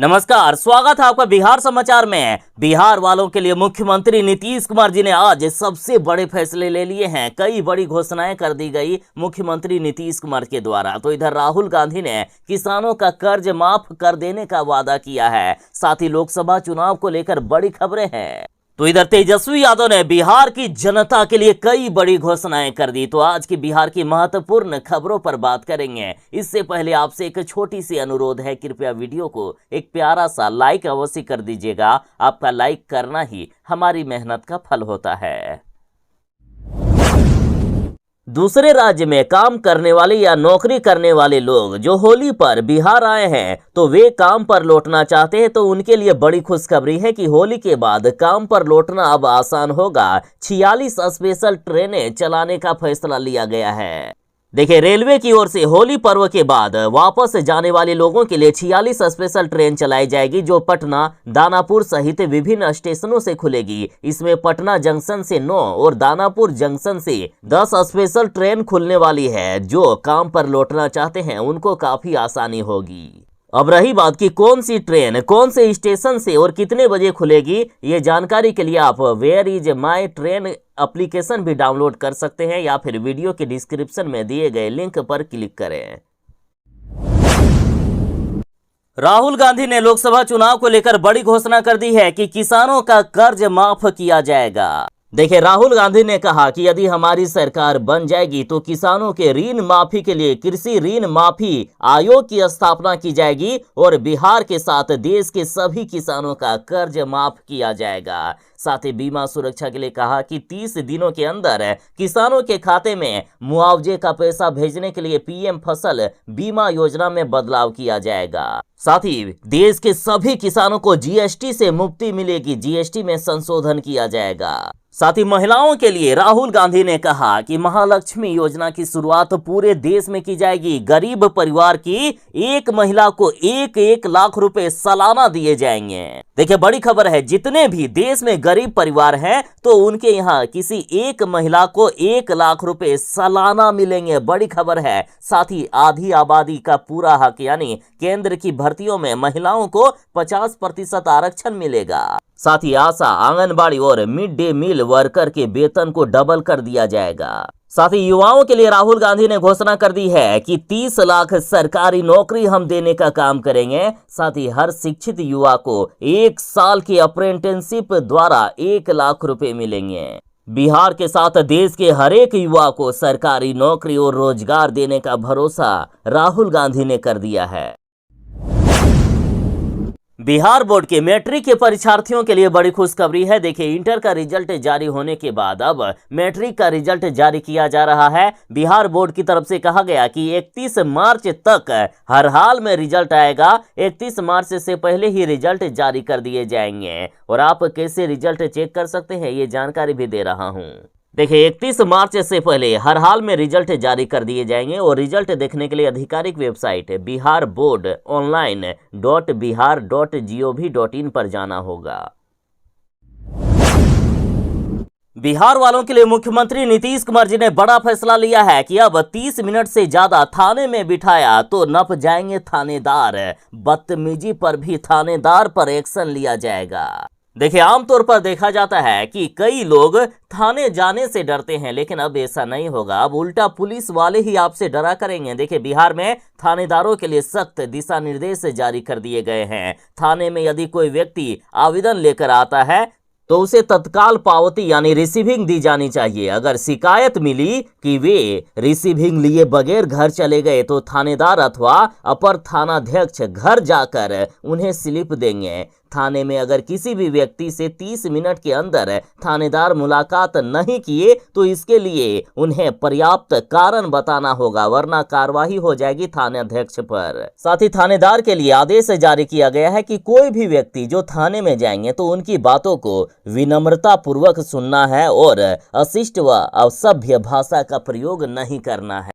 नमस्कार, स्वागत है आपका बिहार समाचार में। बिहार वालों के लिए मुख्यमंत्री नीतीश कुमार जी ने आज सबसे बड़े फैसले ले लिए हैं। कई बड़ी घोषणाएं कर दी गई मुख्यमंत्री नीतीश कुमार के द्वारा। तो इधर राहुल गांधी ने किसानों का कर्ज माफ कर देने का वादा किया है। साथ ही लोकसभा चुनाव को लेकर बड़ी खबरें हैं। तो इधर तेजस्वी यादव ने बिहार की जनता के लिए कई बड़ी घोषणाएं कर दी। तो आज की बिहार की महत्वपूर्ण खबरों पर बात करेंगे। इससे पहले आपसे एक छोटी सी अनुरोध है, कृपया वीडियो को एक प्यारा सा लाइक अवश्य कर दीजिएगा। आपका लाइक करना ही हमारी मेहनत का फल होता है। दूसरे राज्य में काम करने वाले या नौकरी करने वाले लोग जो होली पर बिहार आए हैं तो वे काम पर लौटना चाहते हैं, तो उनके लिए बड़ी खुशखबरी है कि होली के बाद काम पर लौटना अब आसान होगा। 46 स्पेशल ट्रेनें चलाने का फैसला लिया गया है। देखिए, रेलवे की ओर से होली पर्व के बाद वापस जाने वाले लोगों के लिए 46 स्पेशल ट्रेन चलाई जाएगी, जो पटना, दानापुर सहित विभिन्न स्टेशनों से खुलेगी। इसमें पटना जंक्शन से 9 और दानापुर जंक्शन से 10 स्पेशल ट्रेन खुलने वाली है। जो काम पर लौटना चाहते हैं उनको काफी आसानी होगी। अब रही बात कि कौन सी ट्रेन कौन से स्टेशन से और कितने बजे खुलेगी, ये जानकारी के लिए आप Where is my Train application भी डाउनलोड कर सकते हैं या फिर वीडियो के डिस्क्रिप्शन में दिए गए लिंक पर क्लिक करें। राहुल गांधी ने लोकसभा चुनाव को लेकर बड़ी घोषणा कर दी है कि किसानों का कर्ज माफ किया जाएगा। देखिए, राहुल गांधी ने कहा कि यदि हमारी सरकार बन जाएगी तो किसानों के ऋण माफी के लिए कृषि ऋण माफी आयोग की स्थापना की जाएगी और बिहार के साथ देश के सभी किसानों का कर्ज माफ किया जाएगा। साथ ही बीमा सुरक्षा के लिए कहा कि 30 दिनों के अंदर किसानों के खाते में मुआवजे का पैसा भेजने के लिए पीएम फसल बीमा योजना में बदलाव किया जाएगा। साथ ही देश के सभी किसानों को जीएसटी से मुक्ति मिलेगी, जीएसटी में संशोधन किया जाएगा। साथ ही महिलाओं के लिए राहुल गांधी ने कहा कि महालक्ष्मी योजना की शुरुआत पूरे देश में की जाएगी। गरीब परिवार की एक महिला को 1-1 लाख रुपए सालाना दिए जाएंगे। देखिए, बड़ी खबर है, जितने भी देश में गरीब परिवार हैं तो उनके यहाँ किसी एक महिला को 1 लाख रुपए सालाना मिलेंगे। बड़ी खबर है। साथ ही आधी आबादी का पूरा हक यानी केंद्र की भर्तियों में महिलाओं को 50% आरक्षण मिलेगा। साथ ही आशा, आंगनबाड़ी और मिड डे मील वर्कर के वेतन को डबल कर दिया जाएगा। साथ ही युवाओं के लिए राहुल गांधी ने घोषणा कर दी है कि 30 लाख सरकारी नौकरी हम देने का काम करेंगे। साथ ही हर शिक्षित युवा को 1 साल की अप्रेंटिसशिप द्वारा 1 लाख रुपए मिलेंगे। बिहार के साथ देश के हर एक युवा को सरकारी नौकरी और रोजगार देने का भरोसा राहुल गांधी ने कर दिया है। बिहार बोर्ड के मैट्रिक के परीक्षार्थियों के लिए बड़ी खुशखबरी है। देखिए, इंटर का रिजल्ट जारी होने के बाद अब मैट्रिक का रिजल्ट जारी किया जा रहा है। बिहार बोर्ड की तरफ से कहा गया कि 31 मार्च तक हर हाल में रिजल्ट आएगा। 31 मार्च से पहले ही रिजल्ट जारी कर दिए जाएंगे। और आप कैसे रिजल्ट चेक कर सकते हैं, ये जानकारी भी दे रहा हूँ। देखिए, 31 मार्च से पहले हर हाल में रिजल्ट जारी कर दिए जाएंगे और रिजल्ट देखने के लिए आधिकारिक वेबसाइट बिहार बोर्ड online.bihar.gov.in पर जाना होगा। बिहार वालों के लिए मुख्यमंत्री नीतीश कुमार जी ने बड़ा फैसला लिया है कि अब 30 मिनट से ज्यादा थाने में बिठाया तो नप जाएंगे थानेदार। बदतमीजी पर भी थानेदार पर एक्शन लिया जाएगा। देखिए, आमतौर पर देखा जाता है कि कई लोग थाने जाने से डरते हैं, लेकिन अब ऐसा नहीं होगा। अब उल्टा पुलिस वाले ही आपसे डरा करेंगे। देखिए, बिहार में थानेदारों के लिए सख्त दिशा निर्देश जारी कर दिए गए हैं। थाने में यदि कोई व्यक्ति आवेदन लेकर आता है तो उसे तत्काल पावती यानी रिसीविंग दी जानी चाहिए। अगर शिकायत मिली कि वे रिसीविंग लिए बगैर घर चले गए तो थानेदार अथवा अपर थानाध्यक्ष घर जाकर उन्हें स्लिप देंगे। थाने में अगर किसी भी व्यक्ति से 30 मिनट के अंदर थानेदार मुलाकात नहीं किए तो इसके लिए उन्हें पर्याप्त कारण बताना होगा, वरना कार्रवाई हो जाएगी थानाध्यक्ष पर। साथ ही थानेदार के लिए आदेश जारी किया गया है कि कोई भी व्यक्ति जो थाने में जाएंगे तो उनकी बातों को विनम्रता पूर्वक सुनना है और अशिष्ट व असभ्य भाषा का प्रयोग नहीं करना है।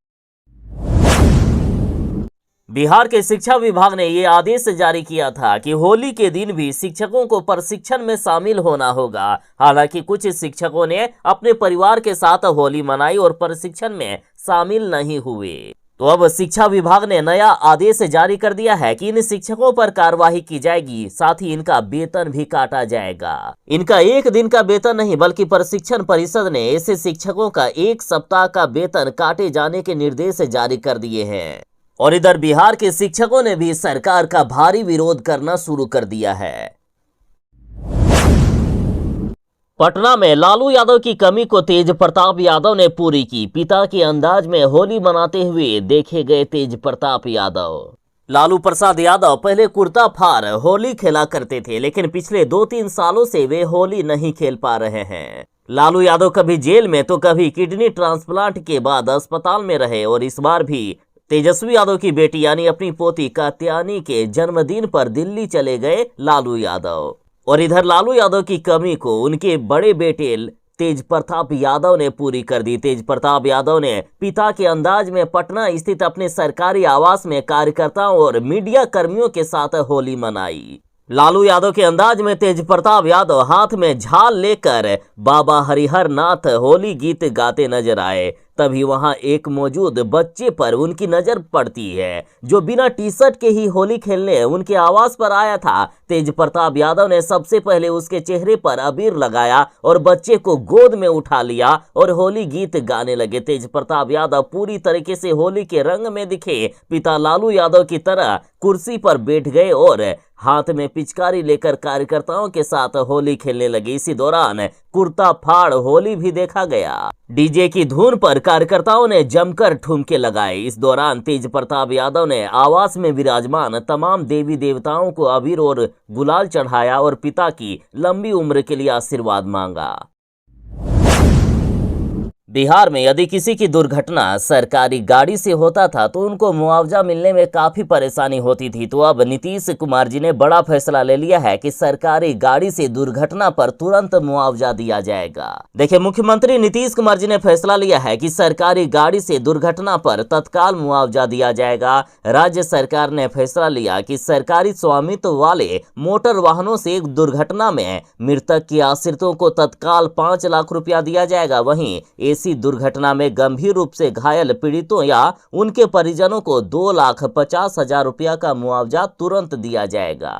बिहार के शिक्षा विभाग ने ये आदेश जारी किया था कि होली के दिन भी शिक्षकों को प्रशिक्षण में शामिल होना होगा। हालांकि कुछ शिक्षकों ने अपने परिवार के साथ होली मनाई और प्रशिक्षण में शामिल नहीं हुए। तो अब शिक्षा विभाग ने नया आदेश जारी कर दिया है कि इन शिक्षकों पर कार्रवाई की जाएगी, साथ ही इनका वेतन भी काटा जाएगा। इनका एक दिन का वेतन नहीं बल्कि प्रशिक्षण परिषद ने ऐसे शिक्षकों का 1 सप्ताह का वेतन काटे जाने के निर्देश जारी कर दिए हैं। और इधर बिहार के शिक्षकों ने भी सरकार का भारी विरोध करना शुरू कर दिया है। पटना में लालू यादव की कमी को तेज प्रताप यादव ने पूरी की। पिता के अंदाज में होली मनाते हुए देखे गए तेज प्रताप यादव। लालू प्रसाद यादव पहले कुर्ता फाड़ होली खेला करते थे, लेकिन पिछले 2-3 सालों से वे होली नहीं खेल पा रहे हैं। लालू यादव कभी जेल में तो कभी किडनी ट्रांसप्लांट के बाद अस्पताल में रहे और इस बार भी तेजस्वी यादव की बेटी यानी अपनी पोती कात्यायनी के जन्मदिन पर दिल्ली चले गए लालू यादव। और इधर लालू यादव की कमी को उनके बड़े बेटे तेज प्रताप यादव ने पूरी कर दी। तेज प्रताप यादव ने पिता के अंदाज में पटना स्थित अपने सरकारी आवास में कार्यकर्ताओं और मीडिया कर्मियों के साथ होली मनाई। लालू यादव के अंदाज में तेज प्रताप यादव हाथ में झाल लेकर बाबा हरिहर नाथ होली गीत गाते नजर आए। तभी वहां एक मौजूद बच्चे पर उनकी नजर पड़ती है, जो बिना टी शर्ट के ही होली खेलने उनके आवास पर आया था। तेज प्रताप यादव ने सबसे पहले उसके चेहरे पर अबीर लगाया और बच्चे को गोद में उठा लिया और होली गीत गाने लगे। तेज प्रताप यादव पूरी तरीके से होली के रंग में दिखे। पिता लालू यादव की तरह कुर्सी पर बैठ गए और हाथ में पिचकारी लेकर कार्यकर्ताओं के साथ होली खेलने लगे। इसी दौरान कुर्ता फाड़ होली भी देखा गया। डीजे की धुन पर कार्यकर्ताओं ने जमकर ठुमके लगाए। इस दौरान तेज प्रताप यादव ने आवास में विराजमान तमाम देवी देवताओं को अबीर और गुलाल चढ़ाया और पिता की लंबी उम्र के लिए आशीर्वाद मांगा। बिहार में यदि किसी की दुर्घटना सरकारी गाड़ी से होता था तो उनको मुआवजा मिलने में काफी परेशानी होती थी। तो अब नीतीश कुमार जी ने बड़ा फैसला ले लिया है कि सरकारी गाड़ी से दुर्घटना पर तुरंत मुआवजा दिया जाएगा। देखिए, मुख्यमंत्री नीतीश कुमार जी ने फैसला लिया है कि सरकारी गाड़ी से दुर्घटना पर तत्काल मुआवजा दिया जाएगा। राज्य सरकार ने फैसला लिया कि सरकारी स्वामित्व वाले मोटर वाहनों से एक दुर्घटना में मृतक के आश्रितों को तत्काल 5 लाख रुपया दिया जाएगा। वहीं ऐसी दुर्घटना में गंभीर रूप से घायल पीड़ितों या उनके परिजनों को 2,50,000 रुपया का मुआवजा तुरंत दिया जाएगा।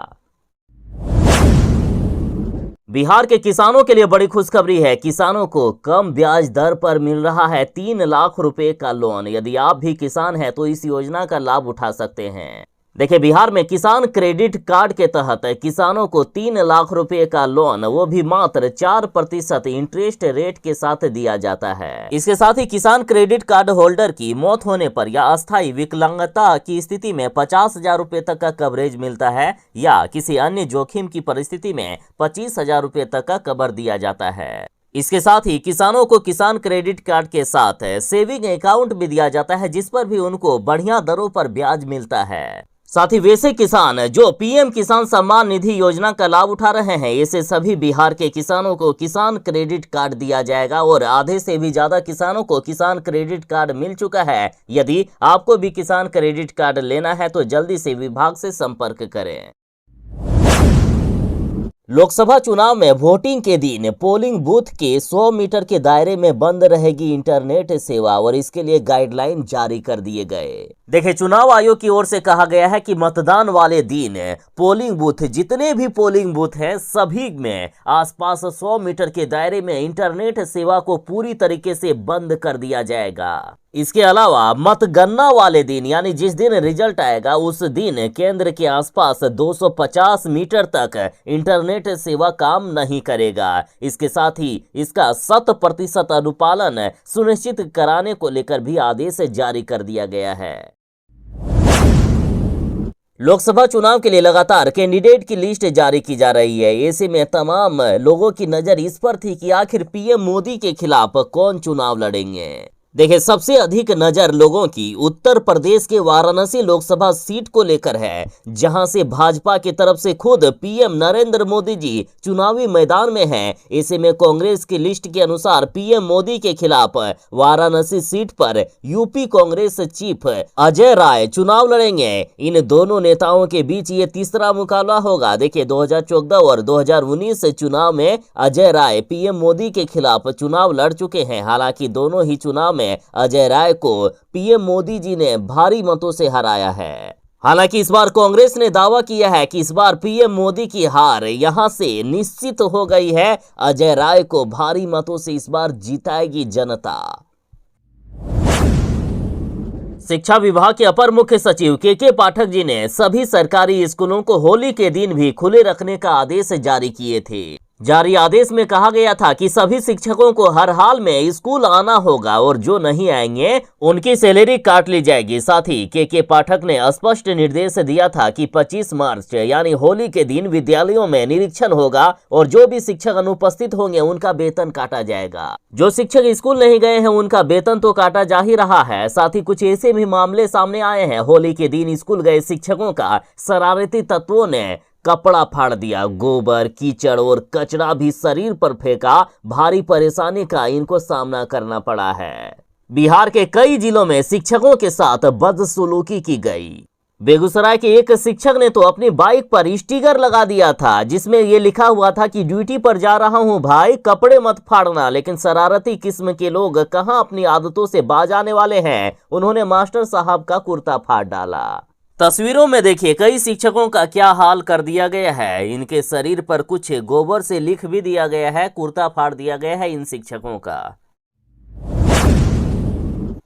बिहार के किसानों के लिए बड़ी खुशखबरी है। किसानों को कम ब्याज दर पर मिल रहा है 3 लाख रुपए का लोन। यदि आप भी किसान हैं तो इस योजना का लाभ उठा सकते हैं। देखिए, बिहार में किसान क्रेडिट कार्ड के तहत किसानों को 3 लाख रुपए का लोन, वो भी मात्र 4% इंटरेस्ट रेट के साथ दिया जाता है। इसके साथ ही किसान क्रेडिट कार्ड होल्डर की मौत होने पर या अस्थायी विकलांगता की स्थिति में 50,000 रुपए तक का कवरेज मिलता है या किसी अन्य जोखिम की परिस्थिति में 25,000 रुपए तक का कवर दिया जाता है। इसके साथ ही किसानों को किसान क्रेडिट कार्ड के साथ सेविंग अकाउंट भी दिया जाता है, जिस पर भी उनको बढ़िया दरों पर ब्याज मिलता है। साथ ही वैसे किसान जो पीएम किसान सम्मान निधि योजना का लाभ उठा रहे हैं, ऐसे सभी बिहार के किसानों को किसान क्रेडिट कार्ड दिया जाएगा और आधे से भी ज्यादा किसानों को किसान क्रेडिट कार्ड मिल चुका है। यदि आपको भी किसान क्रेडिट कार्ड लेना है तो जल्दी से विभाग से संपर्क करें। लोकसभा चुनाव में वोटिंग के दिन पोलिंग बूथ के 100 मीटर के दायरे में बंद रहेगी इंटरनेट सेवा और इसके लिए गाइडलाइन जारी कर दिए गए। देखिए, चुनाव आयोग की ओर से कहा गया है कि मतदान वाले दिन पोलिंग बूथ, जितने भी पोलिंग बूथ हैं, सभी में आसपास 100 मीटर के दायरे में इंटरनेट सेवा को पूरी तरीके से बंद कर दिया जाएगा। इसके अलावा मतगणना वाले दिन यानी जिस दिन रिजल्ट आएगा उस दिन केंद्र के आसपास 250 मीटर तक इंटरनेट सेवा काम नहीं करेगा। इसके साथ ही इसका 100% अनुपालन सुनिश्चित कराने को लेकर भी आदेश जारी कर दिया गया है। लोकसभा चुनाव के लिए लगातार कैंडिडेट की लिस्ट जारी की जा रही है। ऐसे में तमाम लोगों की नजर इस पर थी कि आखिर पीएम मोदी के खिलाफ कौन चुनाव लड़ेंगे। देखिए, सबसे अधिक नजर लोगों की उत्तर प्रदेश के वाराणसी लोकसभा सीट को लेकर है, जहां से भाजपा की तरफ से खुद पीएम नरेंद्र मोदी जी चुनावी मैदान में हैं। ऐसे में कांग्रेस की लिस्ट के अनुसार पीएम मोदी के खिलाफ वाराणसी सीट पर यूपी कांग्रेस चीफ अजय राय चुनाव लड़ेंगे। इन दोनों नेताओं के बीच ये तीसरा मुकाबला होगा। देखिए, 2014 और 2019 चुनाव में अजय राय पीएम मोदी के खिलाफ चुनाव लड़ चुके हैं। हालांकि दोनों ही चुनाव में में अजय राय को पीएम मोदी जी ने भारी मतों से हराया है। हालांकि इस बार कांग्रेस ने दावा किया है कि इस बार पीएम मोदी की हार यहां से निश्चित हो गई है। अजय राय को भारी मतों से इस बार जिताएगी जनता। शिक्षा विभाग के अपर मुख्य सचिव के पाठक जी ने सभी सरकारी स्कूलों को होली के दिन भी खुले रखने का आदेश जारी किए थे। जारी आदेश में कहा गया था कि सभी शिक्षकों को हर हाल में स्कूल आना होगा और जो नहीं आएंगे उनकी सैलरी काट ली जाएगी। साथ ही के पाठक ने स्पष्ट निर्देश दिया था कि 25 मार्च यानी होली के दिन विद्यालयों में निरीक्षण होगा और जो भी शिक्षक अनुपस्थित होंगे उनका वेतन काटा जाएगा। जो शिक्षक स्कूल नहीं गए हैं उनका वेतन तो काटा जा ही रहा है। साथ ही कुछ ऐसे भी मामले सामने आए हैं। होली के दिन स्कूल गए शिक्षकों का शरारती तत्वों ने कपड़ा फाड़ दिया, गोबर कीचड़ और कचरा भी शरीर पर फेंका। भारी परेशानी का इनको सामना करना पड़ा है। बिहार के कई जिलों में शिक्षकों के साथ बदसलूकी की गई। बेगूसराय के एक शिक्षक ने तो अपनी बाइक पर स्टिकर लगा दिया था जिसमें यह लिखा हुआ था कि ड्यूटी पर जा रहा हूं भाई, कपड़े मत फाड़ना। लेकिन शरारती किस्म के लोग कहां अपनी आदतों से बाज आने वाले हैं। उन्होंने मास्टर साहब का कुर्ता फाड़ डाला। तस्वीरों में देखिए कई शिक्षकों का क्या हाल कर दिया गया है। इनके शरीर पर कुछ गोबर से लिख भी दिया गया है, कुर्ता फाड़ दिया गया है इन शिक्षकों का।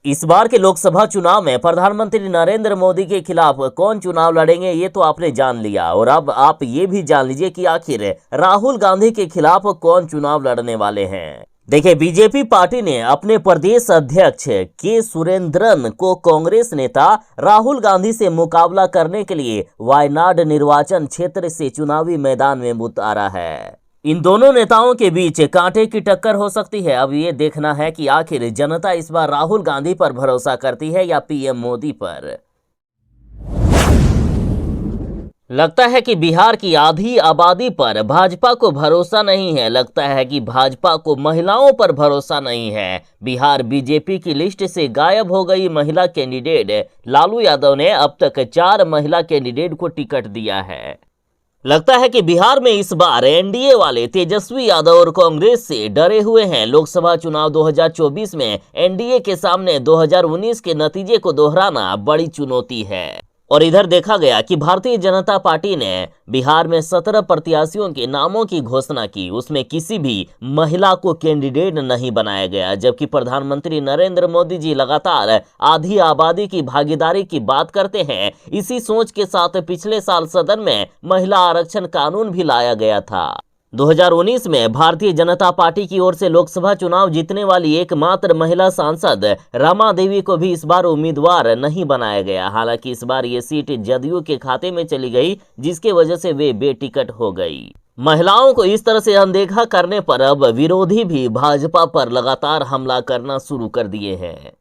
इस बार के लोकसभा चुनाव में प्रधानमंत्री नरेंद्र मोदी के खिलाफ कौन चुनाव लड़ेंगे ये तो आपने जान लिया। और अब आप ये भी जान लीजिए कि आखिर राहुल गांधी के खिलाफ कौन चुनाव लड़ने वाले हैं। देखिए बीजेपी पार्टी ने अपने प्रदेश अध्यक्ष के सुरेंद्रन को कांग्रेस नेता राहुल गांधी से मुकाबला करने के लिए वायनाड निर्वाचन क्षेत्र से चुनावी मैदान में उतारा है। इन दोनों नेताओं के बीच कांटे की टक्कर हो सकती है। अब ये देखना है कि आखिर जनता इस बार राहुल गांधी पर भरोसा करती है या पीएम मोदी पर। लगता है कि बिहार की आधी आबादी पर भाजपा को भरोसा नहीं है। लगता है कि भाजपा को महिलाओं पर भरोसा नहीं है। बिहार बीजेपी की लिस्ट से गायब हो गई महिला कैंडिडेट। लालू यादव ने अब तक 4 महिला कैंडिडेट को टिकट दिया है। लगता है कि बिहार में इस बार एनडीए वाले तेजस्वी यादव और कांग्रेस से डरे हुए हैं। लोकसभा चुनाव 2024 में एनडीए के सामने 2019 के नतीजे को दोहराना बड़ी चुनौती है। और इधर देखा गया कि भारतीय जनता पार्टी ने बिहार में 17 प्रत्याशियों के नामों की घोषणा की। उसमें किसी भी महिला को कैंडिडेट नहीं बनाया गया। जबकि प्रधानमंत्री नरेंद्र मोदी जी लगातार आधी आबादी की भागीदारी की बात करते हैं। इसी सोच के साथ पिछले साल सदन में महिला आरक्षण कानून भी लाया गया था। 2019 में भारतीय जनता पार्टी की ओर से लोकसभा चुनाव जीतने वाली एकमात्र महिला सांसद रमा देवी को भी इस बार उम्मीदवार नहीं बनाया गया। हालांकि इस बार ये सीट जदयू के खाते में चली गई, जिसके वजह से वे बेटिकट हो गई। महिलाओं को इस तरह से अनदेखा करने पर अब विरोधी भी भाजपा पर लगातार हमला करना शुरू कर दिए हैं।